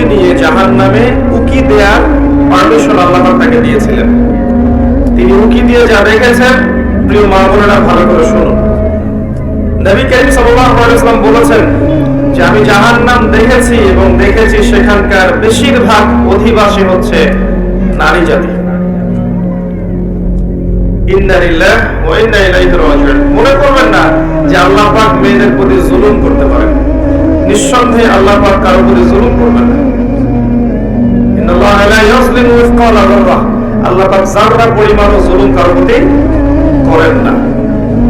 নিয়ে জাহান্নামে উকি দেওয়ার পারমিশন আল্লাহ তাকে দিয়েছিলেন। তিনি উকি দিয়ে যা দেখেছেন, প্রিয় মা বোনেরা ভালো করে শুনুন। নবী করিম সাল্লাল্লাহু আলাইহি ওয়াসাল্লাম বলেছেন যে আমি জাহান্নাম দেখেছি এবং দেখেছি সেখানকার বেশিরভাগ অধিবাসী হচ্ছে নারী জাতি। ইন্না লিল্লাহি ওয়া ইন্না ইলাইহি রাজিউন। মনে করবেন না যে আল্লাহ পাক মেয়েদের প্রতি জুলুম করতে পারেন। নিঃসন্দেহে আল্লাহ পাক কারোর প্রতি জুলুম করবেন না। ইন্নাল্লাহা লা ইয়াজলিমু মিসকালা যাররাহ। আল্লাহ পাক যাররা পরিমাণও জুলুম কারোর প্রতি করেন না।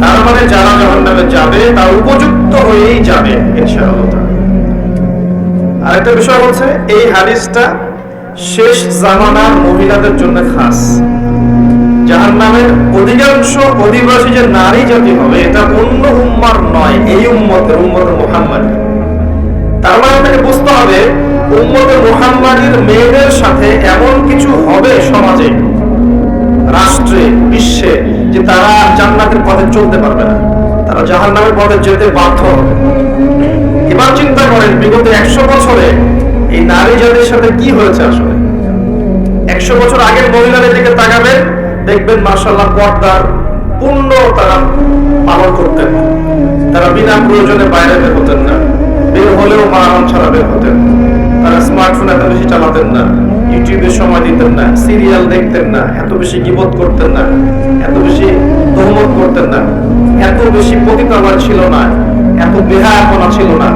তার মানে যারা জাহান্নামে যাবে তার উপযুক্ত হয়েই যাবে ইনশাআল্লাহ। আরেকটা বিষয় হচ্ছে এই হাদিসটা শেষ জামানার মহিলাদের জন্য খাস। জাহান্নামের অধিকাংশ অধিবাসী যে নারী জাতি হবে এটা অন্য উম্মার নয়, এই উম্মতের মুহাম্মাদী। তার মানে আপনাকে বুঝতে হবে উম্মতে মুহাম্মাদীর মেয়েদের সাথে এমন কিছু হবে সমাজে, রাষ্ট্রে, বিশ্বে, যে তারা জান্নাতের পথে চলতে পারবে না, তারা জাহান্নামের পথে যেতে বাধ্য হবে। এবার চিন্তা করেন বিগত 100 বছরে এই নারী জাতির সাথে কি হয়েছে আসলে। 100 বছর আগের মহিলাদের দিকে তাকাবেন, দেখবেন মাশাআল্লাহ পর্দার পূর্ণ তারা পালন করতেন। তারা বিনা প্রয়োজনে বাইরে বের হতেন না, বের হলেও মারাম ছাড়া বের হতেন। তারা স্মার্টফোন এত বেশি চালাতেন না, ইউটিউবে সময় দিতেন না, সিরিয়াল দেখতেন না, এত বেশি গীবত করতেন না, এত বেশি তহমত করতেন না, এত বেশি পতিতাবাদ ছিল না, এত বেহায়াপনা ছিল না।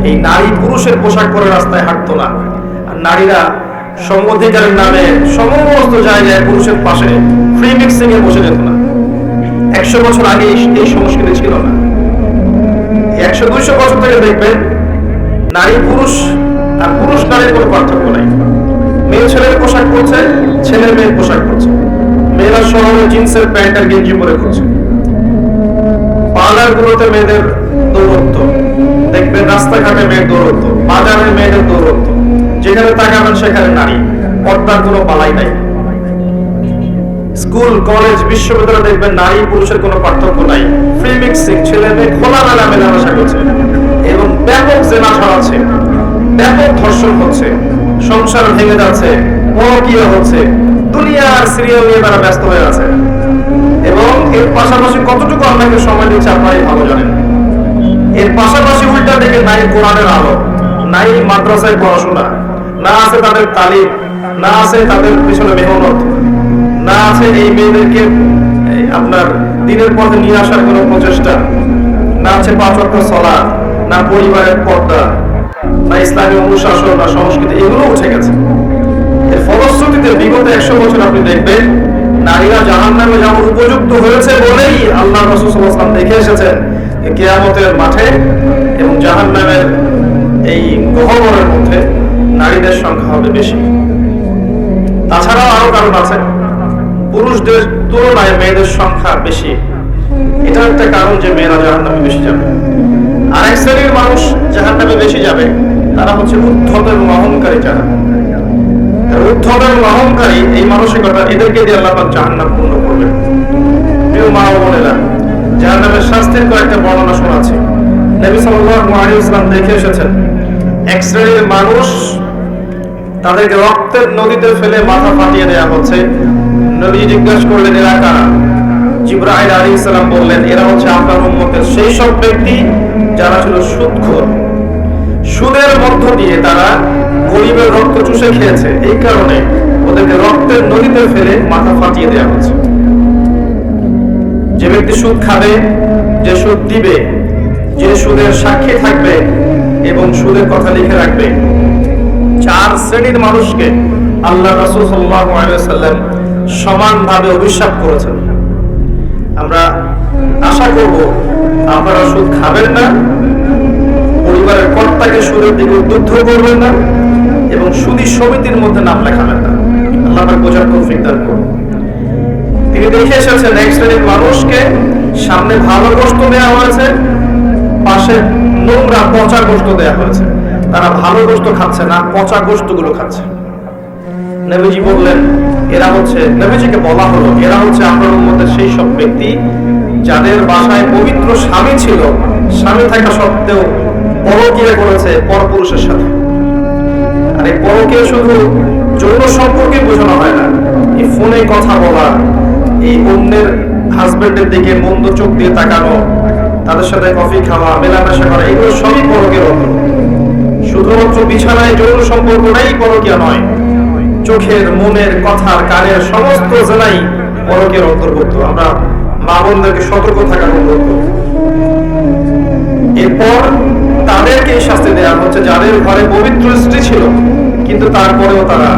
এই নারী পুরুষের পোশাক পরে রাস্তায় হাঁটতো না। আর নারীরা সমঅধিকারের নামে সমস্ত জায়গায় পুরুষের পাশে ফ্রি মিক্সিং এ বসে যেত না। 100 বছর আগে এই সংস্কৃতি ছিল না। 100-200 বছর থেকে দেখবেন নারী পুরুষ আর পুরুষ নারীর কোনো পার্থক্য নাই। মেয়ে ছেলের পোশাক পরছে, ছেলে মেয়ের পোশাক পরছে। মেয়েরা শহরে জিন্সের প্যান্ট আর গেঞ্জি পরে ঘুরছে। পার্লার গুলোতে মেয়েদের দৌরত্ব দেখবেন, রাস্তাঘাটে মেয়ের দৌরত্ব, বাজারে মেয়েদের দৌরত্ব, যেখানে তাকাবেন সেখানে নারী, পর্দার কোনো পালাই নাই। স্কুল, কলেজ, বিশ্ববিদ্যালয়ে দেখবেন নারী পুরুষের কোনো পার্থক্য নাই। ফ্রি মিক্সিং, ছেলে মেয়ে খোলামেলা মেলামেশা করছে এবং ব্যাপক জেনা ছড়াচ্ছে, ব্যাপক ধর্ষণ হচ্ছে, সংসার ভেঙে যাচ্ছে, পরকীয়া হচ্ছে, দুনিয়ার সিরিয়াল নিয়ে তারা ব্যস্ত হয়ে আছে। এবং এর পাশাপাশি কতটুকু আপনাকে সময় দিচ্ছে আপনারাই ভালো জানেন। এর পাশাপাশি উল্টা দিকে নাই কোরআনের আলো, নাই মাদ্রাসায় পড়াশোনা, না আছে তাদের তালিম, না আছে তাদের পিছনে মেহনত, না আছে এই মেয়েদেরকে আপনার দিনের পথে নিয়ে আসার কোনো প্রচেষ্টা, না আছে 5 ওয়াক্ত সালাত, না পরিবারের পর্দা, না ইসলামী অনুশাসন, না সংস্কৃতি, এগুলো উঠে গেছে। এর ফলশ্রুতিতে বিগত 100 বছর আপনি দেখবেন নারীরা জাহান্নামে যাওয়ার উপযুক্ত হয়েছে বলেই আল্লাহ রাসূল সাল্লাল্লাহু আলাইহি ওয়াসাল্লাম দেখে এসেছেন কিয়ামতের মাঠে এবং জাহান্নামের এই গহ্বরের মধ্যে নারীদের সংখ্যা হবে বেশি। তাছাড়াও আরো কারণ আছে, পুরুষদের তুলনায় মেয়েদের সংখ্যা বেশি। এটা একটা কারণ যে মেয়েরা জাহান্নামে বেশি যাবে। আর এক শ্রেণীর মানুষ জাহান্নামে বেশি যাবে, তারা হচ্ছে উদ্ধত এবং অহংকারী। যারা উদ্ধত এবং অহংকারী, এই মানসিকতা, এদেরকে দিয়ে আল্লাহ পাক জাহান্নাম পূর্ণ করবে। প্রিয় মা ও বোনেরা, জাহান্নামের শাস্তির কয়েকটা বর্ণনা শোনাচ্ছি। নবী সাল্লাল্লাহু আলাইহি ওয়াসাল্লাম দেখে এসেছেন এক শ্রেণীর মানুষ, তাদেরকে রক্তের নদীতে ফেলে মাথা ফাটিয়ে দেওয়া হচ্ছে। নবী জিজ্ঞাসা করলেন এরা কারা? জিবরাইল আলাইহিস সালাম বললেন এরা হচ্ছে আপনার উম্মতের সেই সব ব্যক্তি যারা ছিল সুদখোর। সুদের মধ্য দিয়ে তারা গরিবের রক্ত চুষে খেয়েছে, এই কারণে ওদেরকে রক্তের নদীতে ফেলে মাথা ফাটিয়ে দেওয়া হচ্ছে। যে ব্যক্তি সুদ খাবে, যে সুদ দিবে, যে সুদের সাক্ষী থাকবে এবং সুদের কথা লিখে রাখবে, 4 শ্রেণীর মানুষকে আল্লাহ রাসূল সাল্লাল্লাহু আলাইহি ওয়াসাল্লাম সমানভাবে অভিশাপ করেছেন। আমরা আশা করব আপনারা সুদ খাবেন না, পরিবারের কর্তাকে সুদের দিকে উদ্বুদ্ধ করবেন না এবং সুদী সমিতির মধ্যে নাম লেখাবেন না। আল্লাহ পাক বোঝার তৌফিক দান করুন। তিনি দেখে এসেছেন এক শ্রেণীর মানুষকে সামনে ভালো গোশত দেওয়া হয়েছে, পাশে নোংরা পচা গোশত দেওয়া হয়েছে। তারা ভালো গোশত খাচ্ছে না, পচা গোশতগুলো খাচ্ছে। নবীজি বললেন এরা হচ্ছে, নবীজিকে বলা হলো এরা হচ্ছে আপনার উম্মতের সেই সব ব্যক্তি যাদের বাসায় পবিত্র স্বামী ছিল, স্বামী থাকা সত্ত্বেও পরকীয়া করেছে পরপুরুষের সাথে। আর ফোনকে শুধু যৌন সম্পর্কে বোঝানো হয় না। এই ফোনে কথা বলা, এই অন্যের হাজবেন্ডের দিকে মন্দ চোখ দিয়ে তাকানো, তাদের সাথে কফি খাওয়া, মেলামেশা করা, এগুলো সবই পরকীয়ার অন্তর্ভুক্ত। শুধুমাত্র বিছানায় যৌন সম্পর্কটাই পরকীয়া নয়, চোখের, মনের, কথার, কানের সমস্ত জেলাই পরকীয়ার অন্তর্ভুক্ত। আমরা মা বোনদেরকে সতর্ক থাকার অনুরোধ করব। এরপর তাদেরকে শাস্তি দেওয়া হচ্ছে যাদের ঘরে পবিত্র স্ত্রী ছিল কিন্তু তারপরেও তারা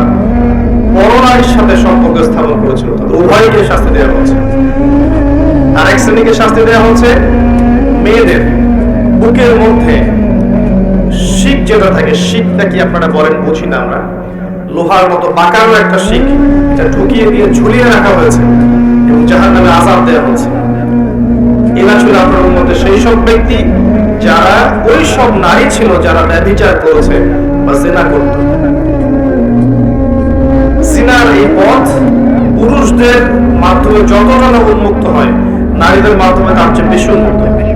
পরনারীর সাথে সম্পর্ক স্থাপন করেছিল, তাদের উভয়কে শাস্তি দেওয়া হচ্ছে। আর এক শ্রেণীকে শাস্তি দেওয়া হচ্ছে মেয়েদের বুকের মধ্যে শিক যেটা থাকে, শিকটা কি আপনারা বলেন বুঝি না আমরা, লোহার মতো বাঁকানো একটা শিক, এটা ঢুকিয়ে দিয়ে ঝুলিয়ে রাখা হয়েছে এবং জাহান্নামে আযাব দেওয়া হচ্ছে। এরা ছিল আপনার মধ্যে সেই সব ব্যক্তি যারা ওই সব নারী ছিল যারা ব্যভিচার করেছে বা জিনা করত। জিনার এই পথ পুরুষদের মাধ্যমে যতটা না উন্মুক্ত হয়, নারীদের মাধ্যমে তার চেয়ে বেশি উন্মুক্ত হয়।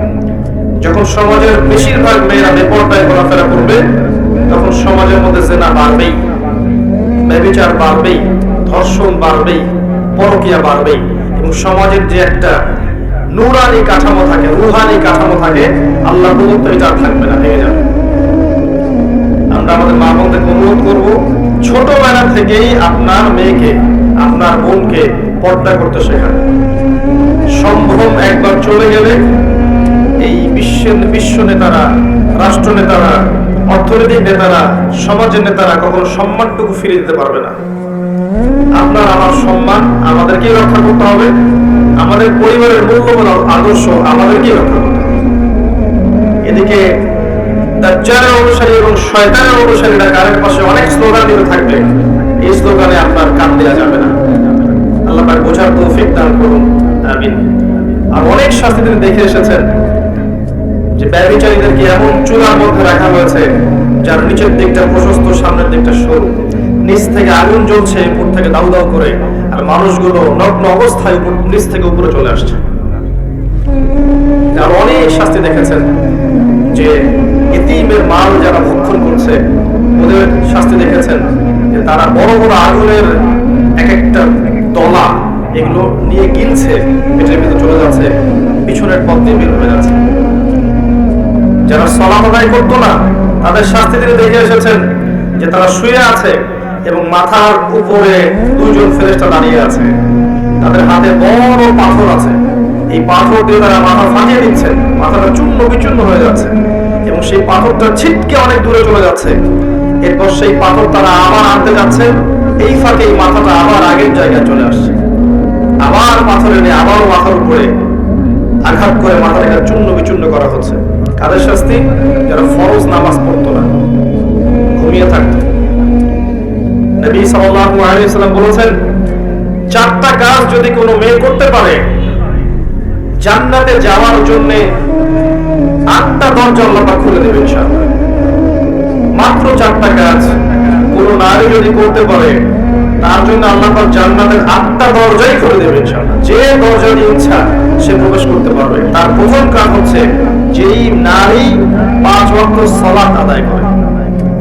যখন সমাজের বেশিরভাগ মেয়েরা বেপরদায় ঘোরাফেরা করবে তখন সমাজের মধ্যে জিনা বাড়বেই, ব্যভিচার বাড়বেই, ধর্ষণ বাড়বেই, পরকীয়া বাড়বেই এবং সমাজের যে একটা নূরানি কাঠামো থাকে, রুহানি কাঠামো থাকে, আল্লাহ প্রদত্ত এটা থাকবে না, ভেঙে যাবে। আমরা আমাদের মা বোনদেরকে অনুরোধ করব, ছোটবেলা থেকেই আপনার মেয়েকে, আপনার বোনকে পর্দা করতে শেখান। সম্ভ্রম একবার চলে গেলে এই বিশ্ব নেতারা, রাষ্ট্র নেতারা, অর্থনৈতিক নেতারা, সমাজের নেতারা কখনো সম্মানটুকু ফিরিয়ে দিতে পারবে না। আপনার আমার সম্মান আমাদেরকেই রক্ষা করতে হবে, আমাদের পরিবারের মূল্যবোধ আদর্শ আমাদেরকেই রক্ষা করতে হবে। এদিকে দাজ্জালের অনুসারী এবং শয়তানের অনুসারীরা গানের পাশে অনেক স্লোগান দিতে থাকবে, এই স্লোগানে আপনার কান দেওয়া যাবে না। আল্লাহ পাক বোঝার তৌফিক দান করুন, আমিন। আর অনেক শাস্তি তিনি দেখে এসেছেন যে ব্যভিচারীদেরকে এমন চুলার মধ্যে রাখা হয়েছে যার নিচের দিকটা প্রশস্ত, সামনের দিকটা সরু, নিচ থেকে আগুন জ্বলছে, উপর থেকে দাউ দাউ করে, আর মানুষগুলো নগ্ন অবস্থায় নিচ থেকে উপরে চলে আসছে। আর অনেক শাস্তি দেখেছেন যে এতিমের মাল যারা ভক্ষণ করছে ওদের শাস্তি দেখেছেন যে তারা বড় বড় আগুনের এক একটা তলা এগুলো নিয়ে গিলছে, পেটের ভিতরে চলে যাচ্ছে, পিছনের পথ দিয়ে বের হয়ে যাচ্ছে। যারা সালাত আদায় করতো না তাদের শাস্তি তিনি দেখে এসেছেন যে তারা শুয়ে আছে এবং মাথার উপরে দুইজন ফেরেশতা দাঁড়িয়ে আছে, তাদের হাতে বড় পাথর আছে, এই পাথর দিয়ে তারা মাথা ফাটিয়ে দিচ্ছেন, মাথাটা চূর্ণ বিচূর্ণ হয়ে যাচ্ছে এবং সেই পাথরটা ছিটকে অনেক দূরে চলে যাচ্ছে। এরপর সেই পাথর তারা আবার আনতে যাচ্ছে, এই ফাঁকে এই মাথাটা আবার আগের জায়গায় চলে আসছে, আবার পাথর এনে আবারও মাথার উপরে আঘাত করে মাথাটাকে চূর্ণ বিচূর্ণ করা হচ্ছে। কাদের শাস্তি? যারা ফরজ নামাজ পড়তো না, ঘুমিয়ে থাকতো। নবী সাল্লাল্লাহু আলাইহি ওয়াসাল্লাম বলেছেন, চারটা কাজ যদি কোনো মেয়ে করতে পারে জান্নাতে যাওয়ার জন্য 8টা দরজা আল্লাহ পাক খুলে দেবেন ইনশাআল্লাহ। মাত্র 4টা কাজ কোন নারী যদি করতে পারে তার জন্য আল্লাহ পাক জান্নাতের 8টা দরজাই খুলে দেবেন ইনশাআল্লাহ। যে দরজা দিয়ে ইচ্ছা সে প্রবেশ করতে পারবে। তার প্রথম কাজ হচ্ছে যেই নারী 5 ওয়াক্ত সালাত আদায় করে।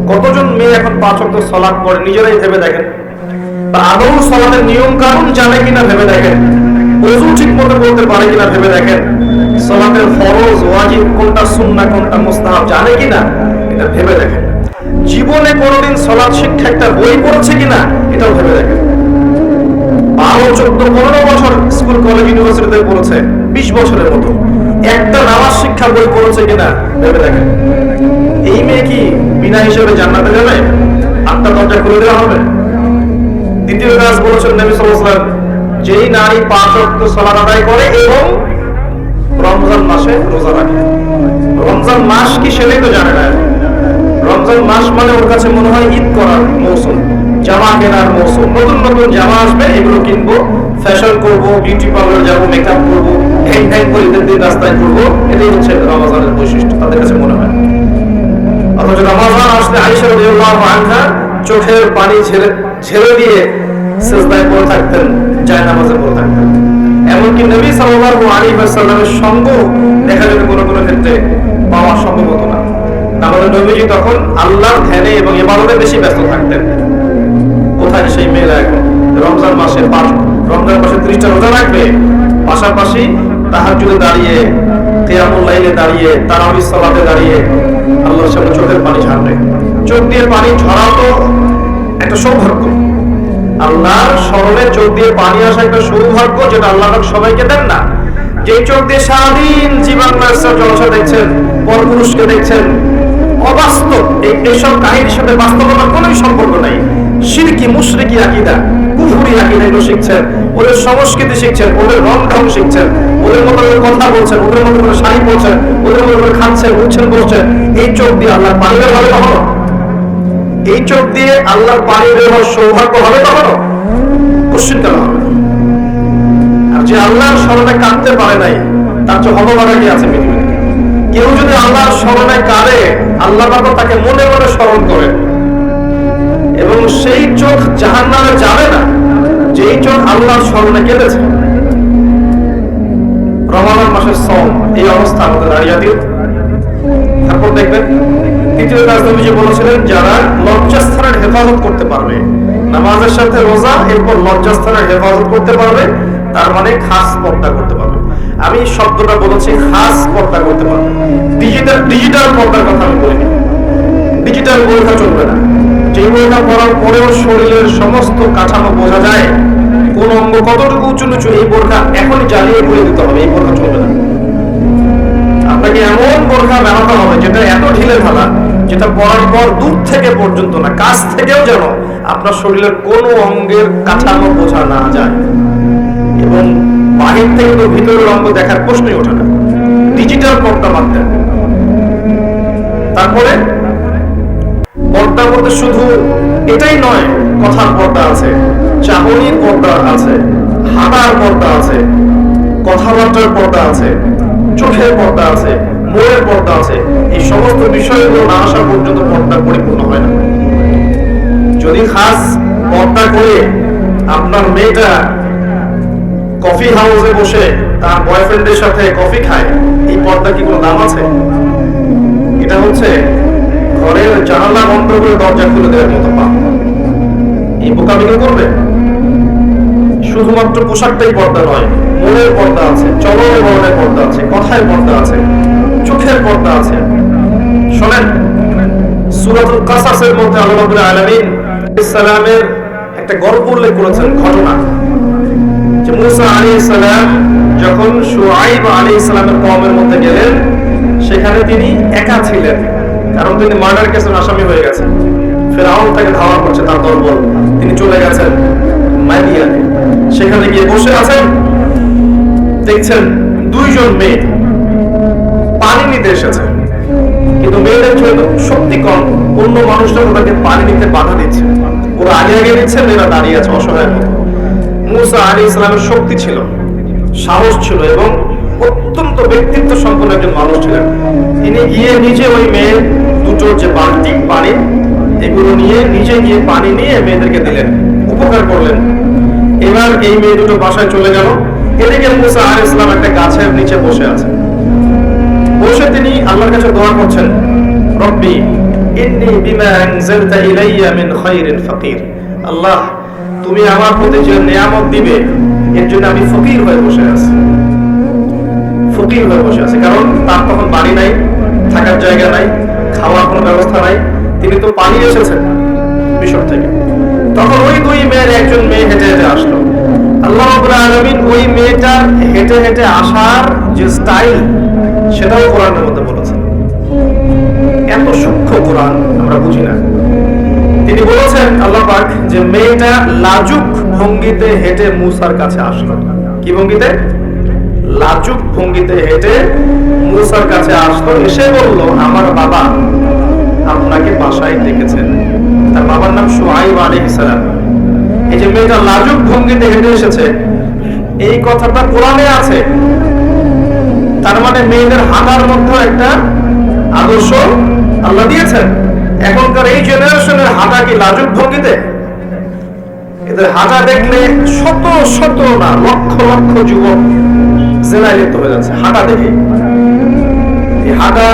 কতজন মেয়ে এখন 5 ওয়াক্ত সালাত পড়ে নিজেরাই ভেবে দেখেন, বা আদৌ সালাতের নিয়ম কানুন জানে কিনা ভেবে দেখেন, ওযু ঠিকমতো করতে পারে কিনা ভেবে দেখেন, সালাতের ফরজ ওয়াজিব কোনটা, সুন্নাহ কোনটা, মুস্তাহাব জানে কিনা এটা ভেবে দেখেন। জীবনে কোনোদিন সালাত শিক্ষা একটা বই পড়েছে কিনা এটাও ভেবে দেখেন। 12, 14, 15 বছর স্কুল কলেজ ইউনিভার্সিটিতে পড়েছে, 20 বছরের মতো একটা নামাজ শিক্ষা বই পড়েছে কিনা ভেবে দেখেন। এই মেয়ে কি বিনা হিসেবে জান্নাতে যাবে? 8টা দরজা খুলে দেওয়া হবে? দ্বিতীয় কাজ বলেছেন নবী সাল্লাল্লাহু আলাইহি ওয়াসাল্লাম, যেই নারী 5 ওয়াক্ত সালাত আদায় করে এবং রমজান মাসে রোজা রাখে। রমজান মাস কি সেটাই তো জানে না। রমজান মাস মানে ওর কাছে মনে হয় ঈদ করার মৌসুম, জামা কেনার মৌসুম, নতুন নতুন জামা আসবে, এগুলো কিনবো, ফ্যাশন করবো, বিউটি পার্লার যাবো, মেকআপ করবো, হ্যাং হ্যাং করে ঈদের দিন রাস্তায় ঘুরবো, এটাই হচ্ছে রমজানের বৈশিষ্ট্য তাদের কাছে মনে হয়। অথচ রমজান আসলে আয়েশা রাদিয়াল্লাহু আনহা চোখের পানি ঝেড়ে দিয়ে সিজদায় পড়ে থাকতেন, জায়নামাজে পড়ে থাকতেন। এমনকি নবী সাল্লাল্লাহু আলাইহি ওয়াসাল্লামের সঙ্গ দেখা যাবে কোনো কোনো ক্ষেত্রে পাওয়া সম্ভব হতো না। আমাদের নবীজি তখন আল্লাহর ধ্যানে এবং ইবাদতে বেশি ব্যস্ত থাকতেন। সেই মেয়েরা এখন রমজান মাসে 30টা রোজা রাখবে, পাশাপাশি তাহাজ্জুদে দাঁড়িয়ে, কিয়ামুল লাইলে দাঁড়িয়ে, তারাবির সালাতে দাঁড়িয়ে আল্লাহর সামনে চোখের পানি ঝাড়বে। চোখ দিয়ে পানি ঝরাও তো একটা সৌভাগ্য। আল্লাহর স্মরণে চোখ দিয়ে পানি আসা একটা সৌভাগ্য, যেটা আল্লাহ সবাইকে দেন না। যে চোখ দিয়ে সারাদিন জীবন জলসা দেখছেন, পরপুরুষকে দেখছেন, অবাস্তব এইসব কাহিনীর সাথে বাস্তবতার কোন সম্পর্ক নাই। শিরকি মুশরিকি আকীদা, কুফরি আকীদা এগুলো শিখছেন, ওদের সংস্কৃতি শিখছেন, ওদের রং ঢং শিখছেন, ওদের মতো করে কথা বলছেন, ওদের মতো করে শাড়ি পরছেন, ওদের মতো করে খাচ্ছেন, উঠছেন, বসছেন। এই চোখ দিয়ে আল্লাহর পানি বের হবে কখনো? এই চোখ দিয়ে আল্লাহর পানি বের হওয়ার সৌভাগ্য হবে কখনো? কোশ্চিনকাল হবে। আর যে আল্লাহর স্মরণে কাঁদতে পারে নাই, তার চেয়ে হতভাগা কি আছে পৃথিবীতে? কেউ যদি আল্লাহর স্মরণে কাঁদে, আল্লাহ পাক তাকে মনে মনে স্মরণ করেন, এবং সেই চোখ জাহান্নামে যাবে না যেই চোখ আল্লাহর স্মরণে কেঁদেছে। রমাদান মাসের সওম, এই অবস্থা আমাদের নারীজাতির। তারপর দেখবেন তৃতীয় কাজ নবীজি বলেছিলেন, যারা লজ্জাস্থানের হেফাজত করতে পারবে, নামাজের সাথে রোজা, এরপর লজ্জাস্থানের হেফাজত করতে পারবে, তার মানে খাস পর্দা করতে পারবে। আমি শব্দটা বলেছি খাস পর্দা করতে পারবে। ডিজিটাল পর্দার কথা আমি বলিনি। ডিজিটাল বোরখা চলবে না। যে বোরখা পরার পরেও শরীরের সমস্ত কাঠামো বোঝা যায়, কোন অঙ্গ কতটুকু উঁচু নিচু, এই বোরখা এখনই জ্বালিয়ে করে দিতে হবে। এই বোরখা চলবে না। আপনাকে এমন বোরখা বানাতে হবে যেটা এত ঢিলে ঢালা, যেটা পরার পর দূর থেকে পর্যন্ত না, কাছ থেকেও যেন আপনার শরীরের কোন অঙ্গের কাঠামো বোঝা না যায়, এবং বাহির থেকে তো ভিতরের অঙ্গ দেখার প্রশ্নই ওঠে না। ডিজিটাল পর্দা মানতেন। তারপরে পর্দার মধ্যে শুধু এটাই নয়, কথার পর্দা আছে, চাহনির পর্দা আছে, হাঁটার পর্দা আছে, কথাবার্তার পর্দা আছে, চোখের পর্দা আছে, মনের পর্দা আছে। এই সমস্ত বিষয়গুলো না আসা পর্যন্ত পর্দা পরিপূর্ণ হয় না। যদি খাস পর্দা করে আপনার মেয়েটা কফি হাউসে বসে তার বয়ফ্রেন্ডের সাথে কফি খায়, এই পর্দা কি কোনো দাম আছে? এটা হচ্ছে ঘরের জানালা বন্ধ করে দরজা খুলে দেওয়ার মতো পাপ। এই বোকামি কেউ করবে? শুধুমাত্র পোশাকটাই পর্দা নয়, মনের পর্দা আছে, চলনে বলনের পর্দা আছে, কথায় পর্দা আছে, চোখের পর্দা আছে। শোনেন, সূরাতুল কাসাসের মধ্যে আল্লাহ রাব্বুল আলামিন সালামের একটা গল্প উল্লেখ করেছেন, ঘটনা। যে মুসা আলাইহিস সালাম যখন শুআইব আলাইহিস সালামের কওমের মধ্যে গেলেন, সেখানে তিনি একা ছিলেন, কারণ তিনি মার্ডার কেসের আসামি হয়ে গেছেন। ফেরাউন তাকে ধাওয়া করছে, তার দলবল। তিনি চলে গেছেন মাদিয়ানে। সেখানে গিয়ে বসে আছেন, দেখছেন দুইজন মেয়ে পানি নিতে এসেছে, কিন্তু মেয়েদের শক্তি কম। অন্য মানুষরা ওদেরকে পানি নিতে বাধা দিচ্ছে, ওরা আগে আগে নিচ্ছে, মেয়েরা দাঁড়িয়ে আছে অসহায়ের মতো। মুসা আলাইহিস সালামের শক্তি ছিল, সাহস ছিল, এবং অত্যন্ত ব্যক্তিত্ব সম্পন্ন একজন মানুষ ছিলেন। তিনি গিয়ে নিজে ওই মেয়ে দুটোর যে বালতি পানি, এগুলো নিয়ে নিজে গিয়ে পানি নিয়ে মেয়েদেরকে দিলেন, উপকার করলেন। এবার এই মেয়ে দুটো বাসায় চলে গেল। এদিকে মুসা আলাইহিস সালাম একটা গাছের নিচে বসে আছে। বসে তিনি আল্লাহর কাছে দোয়া করছেন, রব্বি ইন্নী বিমা আনজালতা ইলাইয়া মিন খায়রিন ফাকির। আল্লাহ, তুমি আমার প্রতি যে নিয়ামত দিবে, এর জন্য আমি ফকির হয়ে বসে আছি। ফকির হয়ে বসে আছে, কারণ তার তখন বাড়ি নাই, থাকার জায়গা নাই, খাওয়ার কোনো ব্যবস্থা নাই। তিনি তো পানি এসেছেন মিশর থেকে। তখন ওই দুই মেয়ের একজন মেয়ে হেঁটে হেঁটে আসলো। আল্লাহ রাব্বুল আলামিন ওই মেয়েটার হেঁটে হেঁটে আসার যে স্টাইল, সেটাও কোরআনের মধ্যে বলেছেন। এত সূক্ষ্ম কোরআন আমরা বুঝি না। তিনি বলেছেন আল্লাহ পাক যে মেয়েটা লাজুক ভঙ্গিতে হেঁটে মুসার কাছে আসলো। কি ভঙ্গিতে? লাজুক ভঙ্গিতে হেঁটে মুসার কাছে আসলো। এসে বলল, আমার বাবা আপনাকে বাসায় ডেকেছেন। তার বাবার নাম শুআইব আলাইহিস সালাম। এই যে মেয়েটা লাজুক ভঙ্গিতে হেঁটে এসেছে, এই কথাটা কোরআনে আছে। তার মানে মেয়েদের হাঁটার মধ্যে একটা আদর্শ আল্লাহ দিয়েছেন। এখনকার এই জেনারেশনের হাঁটা কি লাজুক ভঙ্গিতে? এদের হাঁটা দেখলে শত শত না লক্ষ লক্ষ যুবক জেলায় লিপ্ত হয়ে যাচ্ছে হাঁটা দেখে। এই হাঁটা,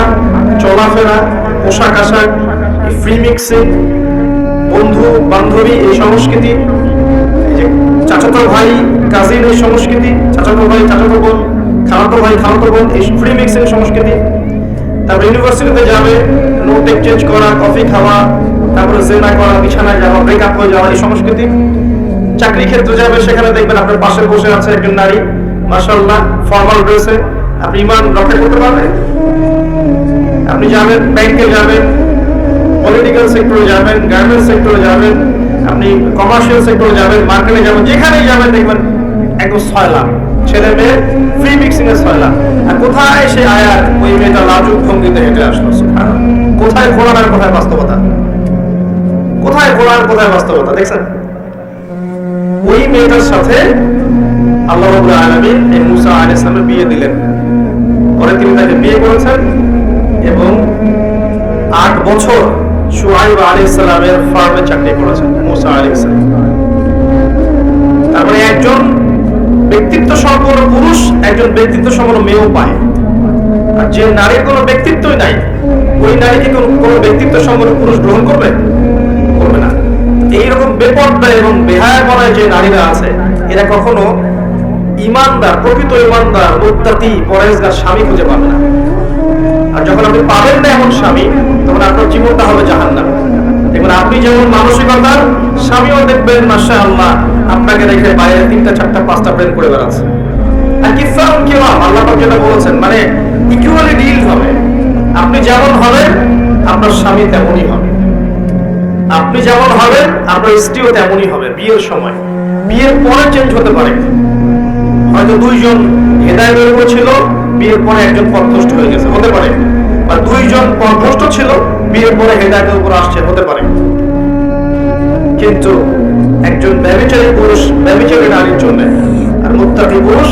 চলাফেরা, পোশাক আশাক, ফ্রি মিক্সিং, বন্ধু বান্ধবী এই সংস্কৃতি, এই যে চাচাতো ভাই কাজিন এই সংস্কৃতি, চাচাতো ভাই চাচাতো বোন, খালাতো ভাই খালাতো বোন এই ফ্রি মিক্সিং সংস্কৃতি। তারপর ইউনিভার্সিটিতে যাবে, নোট এক্সচেঞ্জ করা, কফি খাওয়া, তারপরে জেনা করা, বিছানায় যাওয়া, ব্রেকআপ হয়ে যাওয়া এই সংস্কৃতি। চাকরি ক্ষেত্রে যাবে, সেখানে দেখবেন আপনার পাশে বসে আছে একজন নারী, মাশাআল্লাহ ফর্মাল ড্রেসে, আপনি ইমান রক্ষা করতে পারবেন? আপনি যাবেন ব্যাংকে যাবেন, পলিটিক্যাল সেক্টরে যাবেন, গার্মেন্টস সেক্টরে যাবেন, আপনি কমার্শিয়াল সেক্টরে যাবেন, মার্কেটে যাবেন, যেখানেই যাবেন দেখবেন একদম ছয়লা ছেলে মেয়ে ফ্রি মিক্সিং এর ছয়লা। আর কোথায় সে আয়াত ওই মেয়েটা লাজুক ভঙ্গিতে হেঁটে আসলো? সুবহানাল্লাহ। কোথায় কোরআন আর কোথায় বাস্তবতা? কোথায় কোরআন কোথায় বাস্তবতা? দেখছেন ওই মেয়েটার সাথে আল্লাহ রাব্বুল আলামিন এই মুসা আলাইহিস সালামের বিয়ে দিলেন। পরে তিনি তাকে বিয়ে করেছেন এবং 8 বছর শুআইব আলাইহিস সালামের ফার্মে চাকরি করেছেন মুসা আলাইহিস সালাম। তারপরে একজন ব্যক্তিত্ব সম্পন্ন পুরুষ একজন ব্যক্তিত্ব সম্পন্ন মেয়েও পায়। আর যে নারীর কোনো ব্যক্তিত্বই নাই, ওই নারীকে কোনো ব্যক্তিত্ব সম্পন্ন পুরুষ গ্রহণ করবে? করবে না। এইরকম বেপর্দা এবং বেহায়াপনায় যে নারীরা আছে, এরা কখনো ইমানদার, প্রকৃত ইমানদার, মুত্তাকি, পরহেজগার স্বামী খুঁজে পাবে না। আর যখন আপনি পাবেন না এমন স্বামী, তখন আপনার জীবনটা হবে জাহান্নাম। দেখুন আপনি যেমন মানসিকতার, স্বামীও দেখবেন মাশাআল্লাহ আপনাকে রেখে বাইরে 3টা 4টা 5টা প্রেম করে বেড়াচ্ছে। আর কিফাউন কিরাম, আল্লাহ পাক যেটা বলেছেন, মানে ইকুয়ালি ডিল হবে। আপনি যেমন হবেন আপনার স্বামী তেমনই হবে, আপনি যেমন হবেন আপনার স্ত্রীও তেমনই হবে। বিয়ের সময়, বিয়ের পরে চেঞ্জ হতে পারে। হয়তো 2 জন হেদায়েতের উপর ছিল, বিয়ের পরে একজন পথভ্রষ্ট হয়ে গেছে, হতে পারে। বা 2 জন পথভ্রষ্ট ছিল, বিয়ের পরে হেদায়েতের উপর আসছে, হতে পারে। কিন্তু একজন ব্যভিচারী পুরুষ ব্যভিচারী নারীর জন্য, আর মুত্তাকি পুরুষ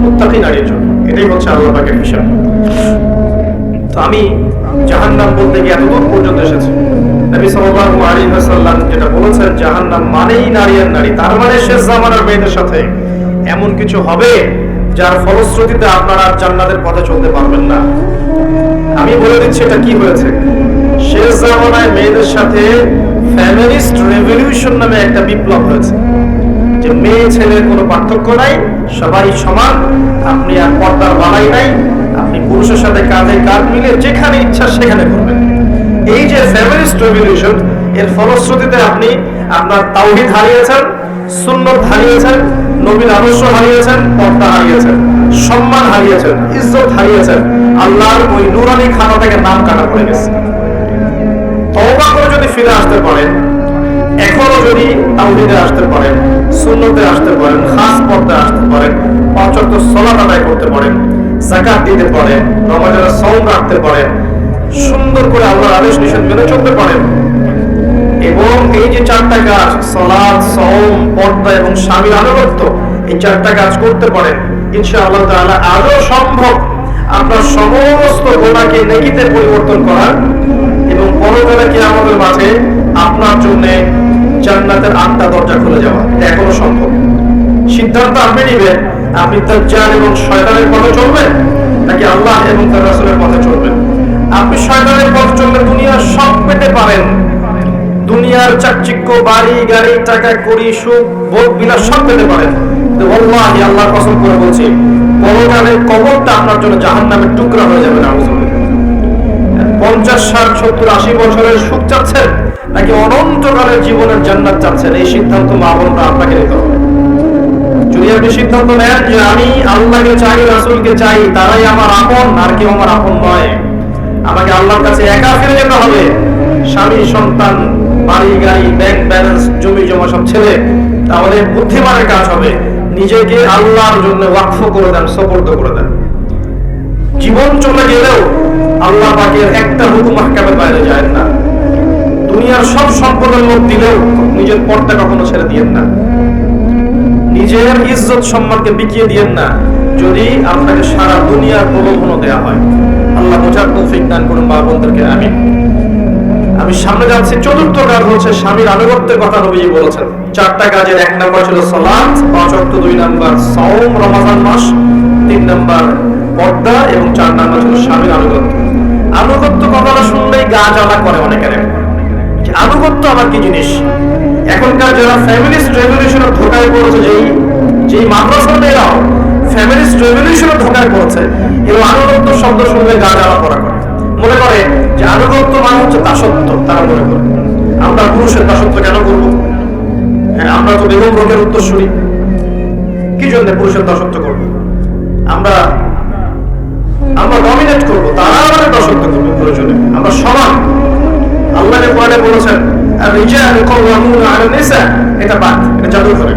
মুত্তাকি নারীর জন্য। এটাই হচ্ছে আল্লাহ পাকের হিসাব। তো আমি জাহান্নাম বলতে গিয়ে এতদূর পর্যন্ত এসেছি। নবী সাল্লাল্লাহু আলাইহি ওয়াসাল্লাম যেটা বলেছেন, জাহান্নাম মানেই নারী আর নারী। তার মানে শেষ জামানার মেয়েদের সাথে এমন কিছু হবে যার ফলশ্রুতিতে আপনারা আর জান্নাতের পথে চলতে পারবেন না। আমি বলে দিচ্ছি এটা কি হয়েছে। শেষ জামানায় মেয়েদের সাথে ফেমিনিস্ট রেভলিউশন নামে একটা বিপ্লব হয়েছে, যে মেয়ে ছেলের কোনো পার্থক্য নাই, সবাই সমান। আপনি আর পর্দার বালাই নাই, আপনি পুরুষের সাথে কাঁধে কাঁধ মিলে যেখানে ইচ্ছা সেখানে করবেন। এই যে ফেমিনিস্ট রেভলিউশন, এর ফলশ্রুতিতে আপনি আপনার তাওহীদ হারিয়েছেন, সুন্নাত হারিয়েছেন, নবীর আদর্শ হারিয়েছেন, পর্দা হারিয়েছেন, সম্মান হারিয়েছেন, ইজ্জত হারিয়েছেন। আল্লাহর ওই নূরানি খানা থেকে নাম কাটা পড়ে গেছে। তওবা করে যদি ফিরে আসতে পারেন, এখনো যদি তাওহীদে আসতে পারেন, সুন্নতে আসতে পারেন, খাস পর্দায় আসতে পারেন, 5 ওয়াক্ত সালাত আদায় করতে পারেন, যাকাত দিতে পারেন, রমজানের সওম রাখতে পারেন, সুন্দর করে আল্লাহর আদেশ নিষেধ মেনে চলতে পারেন, এবং এই যে 4টা কাজ সালাত, সওম, পর্দা এবং স্বামীর আনুগত্য, এই 4টা কাজ করতে পারেন, ইনশাআল্লাহ তাআলা আরো সম্ভব আপনার সমস্ত গুনাহকে নেকিতে পরিবর্তন করা এবং পরকালে কিয়ামতের মাঠে আপনার জন্য জান্নাতের 8টা দরজা খুলে যাওয়া। এটা এখনো সম্ভব। সিদ্ধান্ত আপনি নেবেন, আপনি দাজ্জাল এবং শয়তানের পথে চলবেন নাকি আল্লাহ এবং তার রাসূলের পথে চলবেন। আপনি শয়তানের পথে চললে দুনিয়ার সব পেতে পারেন, দুনিয়ার চাকচিক্য, বাড়ি গাড়ি, টাকা কড়ি, সুখ ভোগ বিলাস সব পেতে পারেন, কিন্তু আল্লাহি, আল্লাহর কসম করে বলছি, পরকালের কবরটা আপনার জন্য জাহান্নামের টুকরা হয়ে যাবে। নাউযুবিল্লাহ। 50, 60, 70, 80 বছরের সুখ চাচ্ছেন নাকি অনন্তকালের জীবনের জান্নাত চাচ্ছেন? এই সিদ্ধান্ত মা বোনরা আপনাকে নিতে হবে। যদি আপনি সিদ্ধান্ত নেন যে আমি আল্লাহকে চাই, রাসূলকে চাই, তারাই আমার আপন, আর কেউ আমার আপন নয়, আমাকে আল্লাহর কাছে একা ফিরে যেতে হবে, স্বামী সন্তান বাড়ি গাড়ি ব্যাংক ব্যালেন্স জমি জমা সব ছেড়ে, তাহলে বুদ্ধিমানের কাজ হবে নিজেকে আল্লাহর জন্য ওয়াকফ করে দেন, সুপর্দ করে দেন। জীবন চলে গেলেও আল্লাহ পাকের একটা হুকুম আহকামের বাইরে যায় না। দুনিয়ার সব সম্পদের লোভ দিলেও নিজের পর্দা কখনো ছেড়ে দিয়েন না, নিজের ইজ্জত সম্মানকে বিকিয়ে দিয়েন না, যদি আপনাকে সারা দুনিয়ার প্রলোভনও দেয়া হয়। আল্লাহ বোঝার তৌফিক দান করুন মা বোনদেরকে। আমি সামনে যাচ্ছি। 4র্থ কাজ হচ্ছে স্বামীর আনুগত্যের কথা নবীজি বলেছেন। 4টা কাজের 1 নাম্বার ছিল সালাত, 5 ওয়াক্ত, 2 নাম্বার সওম রমজান মাস, 3 নাম্বার পর্দা এবং 4 নাম্বার ছিল স্বামীর আনুগত্য। আনুগত্য কথাটা শুনলেই গা জ্বালা করে অনেকের। আনুগত্য আনুগত্য আবার কি জিনিস। এখনকার যারা ফ্যামিলিস্ট রেভলিউশনের ধোকায় পড়েছে, যেই মাদ্রাসার মেয়েরাও ফ্যামিলিস্ট রেভলিউশনের ধোকায় পড়েছে, এবং আনুগত্য শব্দ শুনলে গা জ্বালা পড়া করে, মনে করে যে আনুগত্য মানে হচ্ছে দাসত্ব। তারা মনে করে আমরা পুরুষের দাসত্ব কেন করবো? হ্যাঁ, আমরা তো বেগম রোগের উত্তরসূরি, কি জন্য পুরুষের দাসত্ব করবো? আমরা ডমিনেট করবো, তারা আমাদের দাসত্ব করবে প্রয়োজনে। আমরা সমান। আল্লাহ কোরআনে বলেছেন আর-রিজালু কাওয়ামুনা আলা নিসা, এটা বাদ, এটা জাদু করে।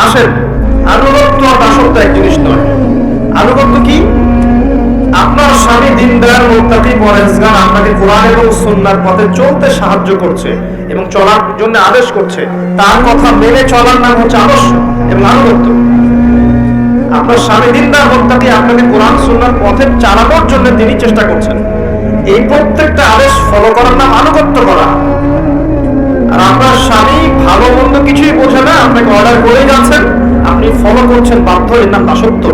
আসেন, আনুগত্য আর দাসত্ব এক জিনিস নয়। আনুগত্য কি? আপনার স্বামী দিনদার মুত্তাকি পরহেজগার আপনাকে কোরআন এবং সুন্নাহর পথে চলতে সাহায্য করছে এবং চলার জন্য আদেশ করছে, তার কথা মেনে চলার নাম হচ্ছে আদর্শ এবং আনুগত্য। আপনার স্বামী দিনদার মুত্তাকি আপনাকে কোরআন সুন্নাহর পথে চালানোর জন্য তিনি চেষ্টা করছেন, এই প্রত্যেকটা আদেশ ফলো করার নাম আনুগত্য করা। আর আপনার স্বামী ভালো মন্দ কিছুই বোঝে না, আপনাকে অর্ডার করেই যাচ্ছেন, আপনি ফলো করছেন বাধ্য, এর নাম দাসত্ব।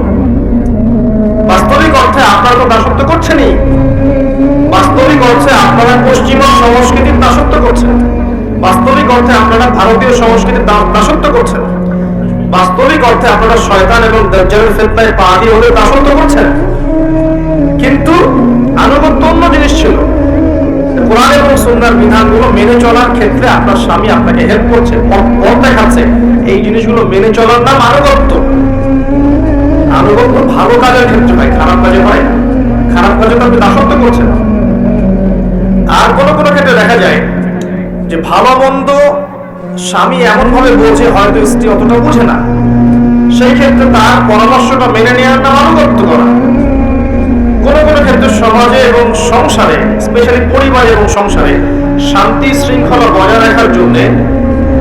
বাস্তবিক অর্থে আপনারা তো দাসত্ব করছেনই। বাস্তবিক অর্থে আপনারা পশ্চিমা সংস্কৃতির দাসত্ব করছেন। বাস্তবিক অর্থে আপনারা ভারতীয় সংস্কৃতির দাসত্ব করছেন। বাস্তবিক অর্থে আপনারা শয়তান এবং দাজ্জালের ফিতনায় পা দিয়ে ওদের দাসত্ব করছেন। কিন্তু আনুগত্য অন্য জিনিস ছিল। কোরআন এবং সুন্নাহর বিধানগুলো মেনে চলার ক্ষেত্রে আপনার স্বামী আপনাকে হেল্প করছে, পথ দেখাচ্ছে, এই জিনিসগুলো মেনে চলার নাম আনুগত্য। আনুগত্য ভালো কাজের ক্ষেত্রে হয়, খারাপ কাজে হয়। খারাপ কাজে তো আপনি দাসত্ব করছেন। আর কোনো কোনো ক্ষেত্রে দেখা যায় যে ভালো মন্দ স্বামী এমন ভাবে বোঝে, হয়তো স্ত্রী অতটা বোঝে না, সেই ক্ষেত্রে তার পরামর্শটা মেনে নেওয়ার নাম আনুগত্য করা। কোনো কোনো ক্ষেত্রে সমাজে এবং সংসারে, স্পেশালি পরিবারে এবং সংসারে শান্তি শৃঙ্খলা বজায় রাখার জন্য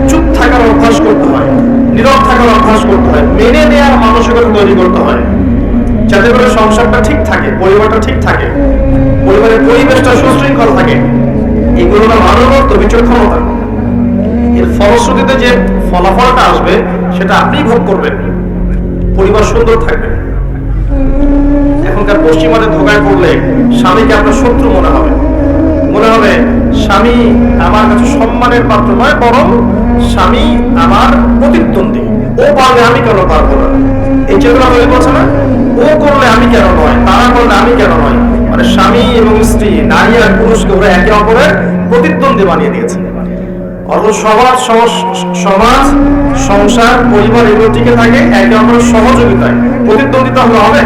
চুপ থাকার অভ্যাস করতে হয়, নীরব থাকার অভ্যাস করতে হয়, মেনে নেওয়ার মানসিকতা তৈরি করতে হয়, যাতে করে সংসারটা ঠিক থাকে, পরিবারটা ঠিক থাকে, পরিবারের পরিবেশটা সুশৃঙ্খল থাকে। এগুলো না আনুগত্য, বিচক্ষণতা। এর ফলশ্রুতিতে যে ফলাফলটা আসবে সেটা আপনি ভোগ করবেন, পরিবার সুন্দর থাকবে। এখনকার পশ্চিমাদের ধোকায় পড়লে স্বামীকে আপনার শত্রু মনে হবে, মনে হবে স্বামী আমার কাছে সম্মানের পাত্র নয়, বরং স্বামী আমার প্রতিদ্বন্দ্বী। ও পারলে আমি কেন পারবো না, এই যেগুলো হয়ে বলছে না, ও করলে আমি কেন নয়, তারা করলে আমি কেন নয়। মানে স্বামী এবং স্ত্রী, নারী আর পুরুষকে ওরা একে অপরের প্রতিদ্বন্দ্বী বানিয়ে দিয়েছে। অথচ সমাজ, সংসার, পরিবার এগুলো টিকে থাকে একে অপরের সহযোগিতায়। প্রতিদ্বন্দ্বিতা হলে হবে?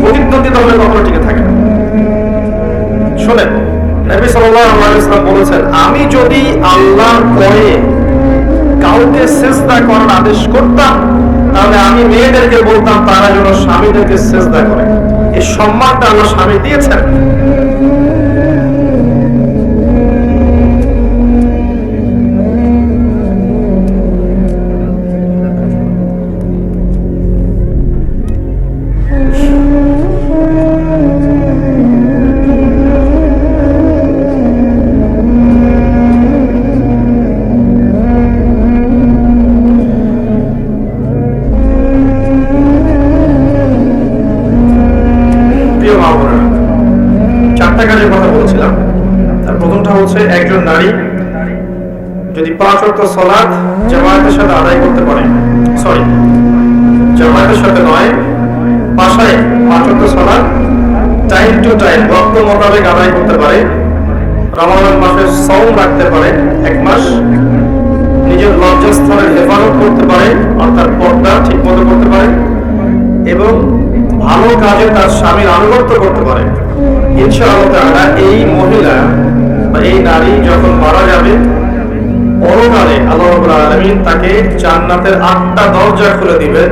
প্রতিদ্বন্দ্বিতা হলে কখনো টিকে থাকে না। শোনেন, নবী সাল্লাল্লাহু আলাইহি ওয়াসাল্লাম বলেছেন, আমি যদি আল্লাহর ভয়ে কাউকে সিজদা করার আদেশ করতাম, তাহলে আমি মেয়েদেরকে বলতাম তারা যেন স্বামীদেরকে সিজদা করে। এই সম্মানটা আল্লাহ স্বামী দিয়েছেন। একজন নারী যদি 5 ওয়াক্ত সালাত জামাতের সাথে আদায় করতে পারে, জামাতের সাথে নয়, বাসায় 5 ওয়াক্ত সালাত টাইম টু টাইম ওয়াক্ত মোতাবেক আদায় করতে পারে, রমজান মাসে সওম রাখতে পারে 1 মাস, নিজের লজ্জাস্থানের হেফাজত করতে পারে, অর্থাৎ পর্দা ঠিক মতো করতে পারে, এবং ভালো কাজে তার স্বামীর আনুগত্য করতে পারে, ইনশাআল্লাহ তাআলা এই মহিলা বা এই নারী যখন মারা যাবে, পরকালে আল্লাহ রাব্বুল আলামিন তাকে জান্নাতের 8টা দরজা খুলে দিবেন,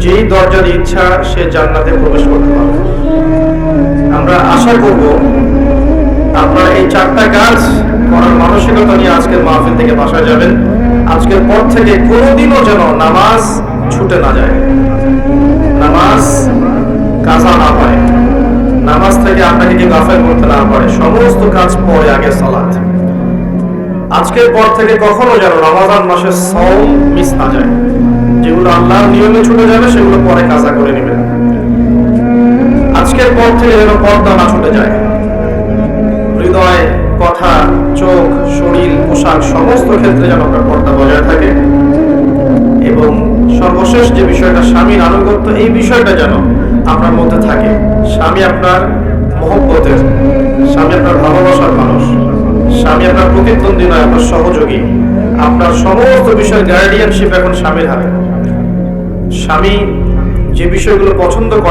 যেই দরজা দিয়ে ইচ্ছা সে জান্নাতে প্রবেশ করতে পারবে। আমরা আশা করব আপনারা এই 4টা কাজ করার মানসিকতা নিয়ে আজকের মাহফিল থেকে বাসায় যাবেন। আজকের পর থেকে কোনোদিনও যেন নামাজ ছুটে না যায়, নামাজ কাজা না হয়, নামাজ থেকে আপনাকে কি গাফেল করতে না পারে। সমস্ত কাজ পরে, আগে সালাত। আজকের পর থেকে কখনো যেন রমজান মাসের সওম মিস না যায়। যেগুলো আল্লাহর নিয়মে ছুটে যাবে সেগুলো পরে কাজা করে নেবেন। আজকের পর থেকে যেন পর্দা না ছুটে যায়, হৃদয়, কথা কথা, চোখ, শরীর, পোশাক সমস্ত ক্ষেত্রে যেন আপনার পর্দা বজায় থাকে। এবং সর্বশেষ যে বিষয়টা স্বামীর আনুগত্য, এই বিষয়টা যেন আপনার মধ্যে থাকে। স্বামী আপনার মহব্বতের, স্বামী আপনার ভালোবাসার মানুষ, স্বামী আপনার প্রতিদ্বন্দ্বী নয়, আপনার সহযোগী। আপনার সমস্ত বিষয়ের গার্ডিয়ানশিপ এখন স্বামীর হাতে। স্বামী যে বিষয়গুলো পছন্দ করে